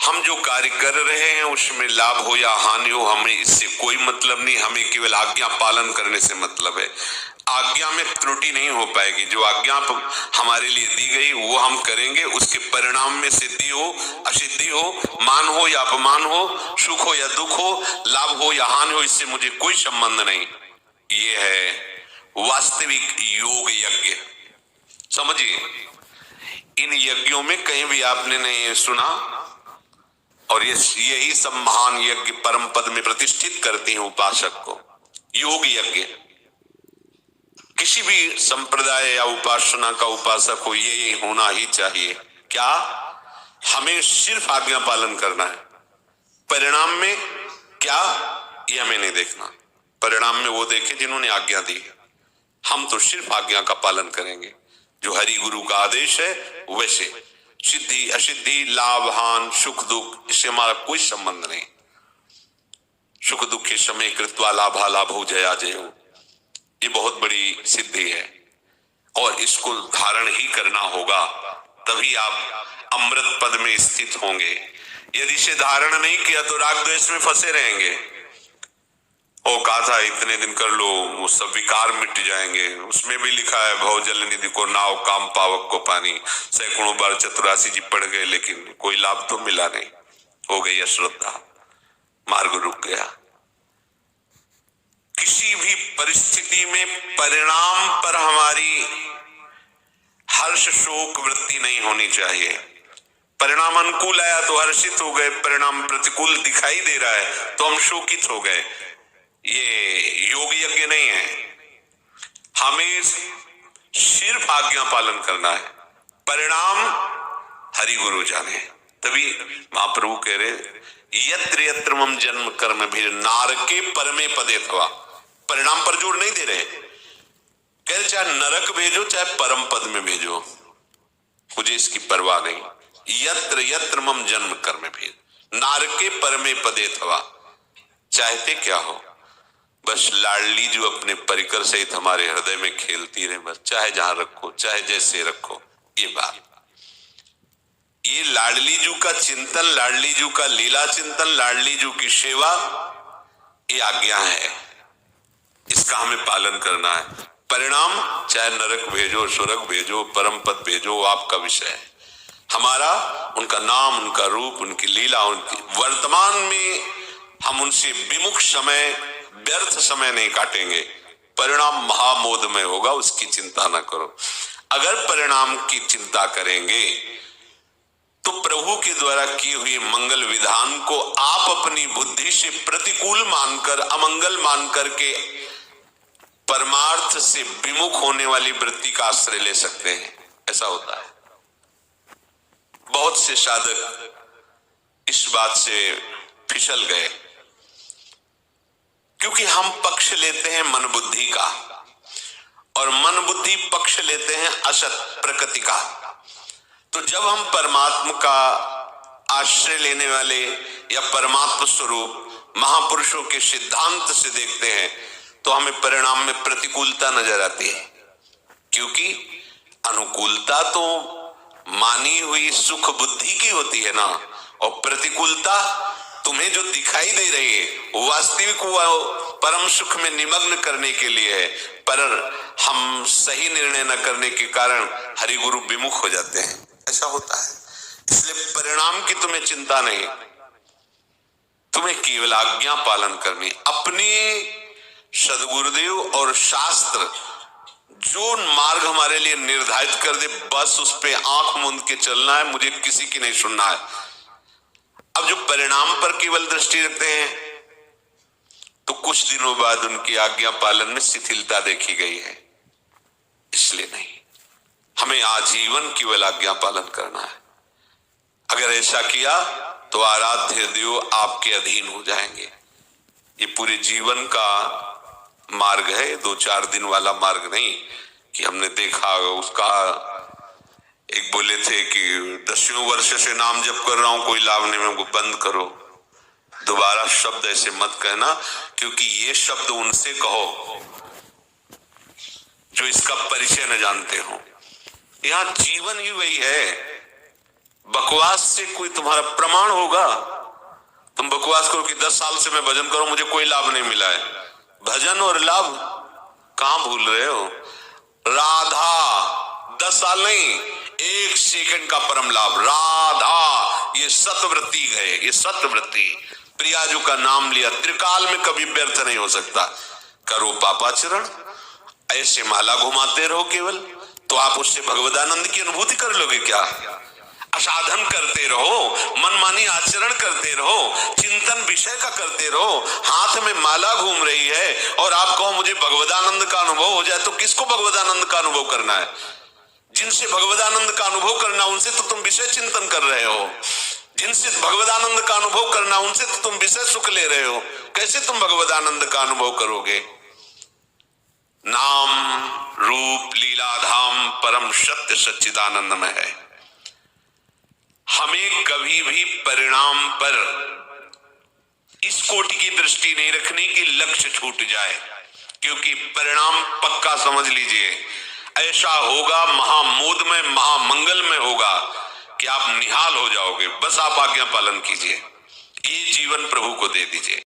हम जो कार्य कर रहे हैं उसमें लाभ हो या हानि हो, हमें इससे कोई मतलब नहीं। हमें केवल आज्ञा पालन करने से मतलब है। आज्ञा में त्रुटि नहीं हो पाएगी। जो आज्ञा हमारे लिए दी गई वो हम करेंगे। उसके परिणाम में सिद्धि हो असिद्धि हो, मान हो या अपमान हो, सुख हो या दुख हो, लाभ हो या हानि हो, इससे मुझे कोई संबंध नहीं। ये है वास्तविक योग यज्ञ। समझिए, इन यज्ञों में कहीं भी आपने नहीं सुना, और यही सब महान यज्ञ परम पद में प्रतिष्ठित करते हैं उपासक को। योग यज्ञ किसी भी संप्रदाय या उपासना का उपासक हो, ये होना ही चाहिए। क्या? हमें सिर्फ आज्ञा पालन करना है। परिणाम में क्या, ये हमें नहीं देखना। परिणाम में वो देखे जिन्होंने आज्ञा दी। हम तो सिर्फ आज्ञा का पालन करेंगे। जो हरि गुरु का आदेश है वैसे। सिद्धि असिद्धि, लाभ हान, सुख दुख, इससे हमारा कोई संबंध नहीं। सुख दुख के समय कृत्वा लाभा लाभो जया जयो, ये बहुत बड़ी सिद्धि है और इसको धारण ही करना होगा, तभी आप अमृत पद में स्थित होंगे। यदि इसे धारण नहीं किया तो राग द्वेष में फंसे रहेंगे। वो कहा था इतने दिन कर लो, वो सब विकार मिट जाएंगे। उसमें भी लिखा है भव जल निधि को नाव, काम पावक को पानी। सैकड़ों बार चतुरासी जी पढ़ गए लेकिन कोई लाभ तो मिला नहीं। हो गई अश्रद्धा, मार्ग रुक गया। किसी भी परिस्थिति में परिणाम पर हमारी हर्ष शोक वृत्ति नहीं होनी चाहिए। परिणाम अनुकूल आया तो हर्षित हो गए, परिणाम प्रतिकूल दिखाई दे रहा है तो हम शोकित हो गए। ये योग यज्ञ नहीं है। हमें सिर्फ आज्ञा पालन करना है, परिणाम हरि गुरु जाने। तभी महाप्रभु कह रहे यत्र यत्र मम जन्म कर्म भी नारके परमे पदे थवा। परिणाम पर जोर नहीं दे रहे, कह रहे चाहे नरक भेजो चाहे परम पद में भेजो, मुझे इसकी परवाह नहीं। यत्र यत्र मम जन्म कर्म भी नारके परमे पदे थवा। चाहते क्या हो, बस लाडली जो अपने परिकर सहित हमारे हृदय में खेलती रहे, बस चाहे जहां रखो चाहे जैसे रखो। ये बात, ये लाडली जू का चिंतन, लाडली जू का लीला चिंतन, लाडली जू की सेवा, ये आज्ञा है। इसका हमें पालन करना है। परिणाम चाहे नरक भेजो, स्वर्ग भेजो, परम पद भेजो, आपका विषय है। हमारा उनका नाम, उनका रूप, उनकी लीला, उनकी वर्तमान में हम उनसे विमुख समय, व्यर्थ समय नहीं काटेंगे। परिणाम महामोदमय होगा, उसकी चिंता ना करो। अगर परिणाम की चिंता करेंगे तो प्रभु के द्वारा की हुई मंगल विधान को आप अपनी बुद्धि से प्रतिकूल मानकर, अमंगल मानकर के परमार्थ से विमुख होने वाली वृत्ति का आश्रय ले सकते हैं। ऐसा होता है। बहुत से साधक इस बात से फिसल गए क्योंकि हम पक्ष लेते हैं मन बुद्धि का और मन बुद्धि पक्ष लेते हैं असत प्रकृति का। तो जब हम परमात्मा का आश्रय लेने वाले या परमात्मा स्वरूप महापुरुषों के सिद्धांत से देखते हैं तो हमें परिणाम में प्रतिकूलता नजर आती है, क्योंकि अनुकूलता तो मानी हुई सुख बुद्धि की होती है ना, और प्रतिकूलता तुम्हें जो दिखाई दे रही है वास्तविक वो परम सुख में निमग्न करने के लिए है, पर हम सही निर्णय न करने के कारण हरि गुरु विमुख हो जाते हैं। ऐसा होता है। इसलिए परिणाम की तुम्हें चिंता नहीं, तुम्हें केवल आज्ञा पालन करनी। अपने सदगुरुदेव और शास्त्र जो मार्ग हमारे लिए निर्धारित कर दे, बस उस पे आंख मूंद के चलना है, मुझे किसी की नहीं सुनना है। अब जो परिणाम पर केवल दृष्टि रखते हैं तो कुछ दिनों बाद उनकी आज्ञा पालन में शिथिलता देखी गई है। इसलिए नहीं, हमें आजीवन केवल आज्ञा पालन करना है। अगर ऐसा किया तो आराध्य देव आपके अधीन हो जाएंगे। ये पूरे जीवन का मार्ग है, 2-4 दिन वाला मार्ग नहीं कि हमने देखा उसका। एक बोले थे कि 10वें वर्ष से नाम जप कर रहा हूं, कोई लाभ नहीं, मेरे को बंद करो। दोबारा शब्द ऐसे मत कहना, क्योंकि ये शब्द उनसे कहो जो इसका परिचय न जानते हो। यहां जीवन ही वही है। बकवास से कोई तुम्हारा प्रमाण होगा? तुम बकवास करो कि 10 साल से मैं भजन करूं, मुझे कोई लाभ नहीं मिला है। भजन और लाभ कहां भूल रहे हो? राधा 10 साल नहीं, 1 सेकंड का परम लाभ। राधा ये सतव्रती है, ये सतव्रती प्रियाजू का नाम लिया, त्रिकाल में कभी व्यर्थ नहीं हो सकता। करो पापाचरण, ऐसे माला घुमाते रहो केवल, तो आप उससे भगवदानंद की अनुभूति कर लोगे क्या? असाधन करते रहो, मनमानी आचरण करते रहो, चिंतन विषय का करते रहो, हाथ में माला घूम रही है और आप कहो मुझे भगवदानंद का अनुभव हो जाए, तो किसको भगवदानंद का अनुभव करना है? जिनसे भगवदानंद का अनुभव करना उनसे तो तुम विषय चिंतन कर रहे हो, जिनसे भगवदानंद का अनुभव करना उनसे तो तुम विषय सुख ले रहे हो। कैसे तुम भगवदानंद का अनुभव करोगे? नाम रूप लीला धाम परम सत्य सच्चिदानंदमय है। हमें कभी भी परिणाम पर इस कोटि की दृष्टि नहीं रखनी कि लक्ष्य छूट जाए, क्योंकि परिणाम पक्का समझ लीजिए ऐसा होगा, महामोद में महामंगल में होगा कि आप निहाल हो जाओगे। बस आप आज्ञा पालन कीजिए, ये जीवन प्रभु को दे दीजिए।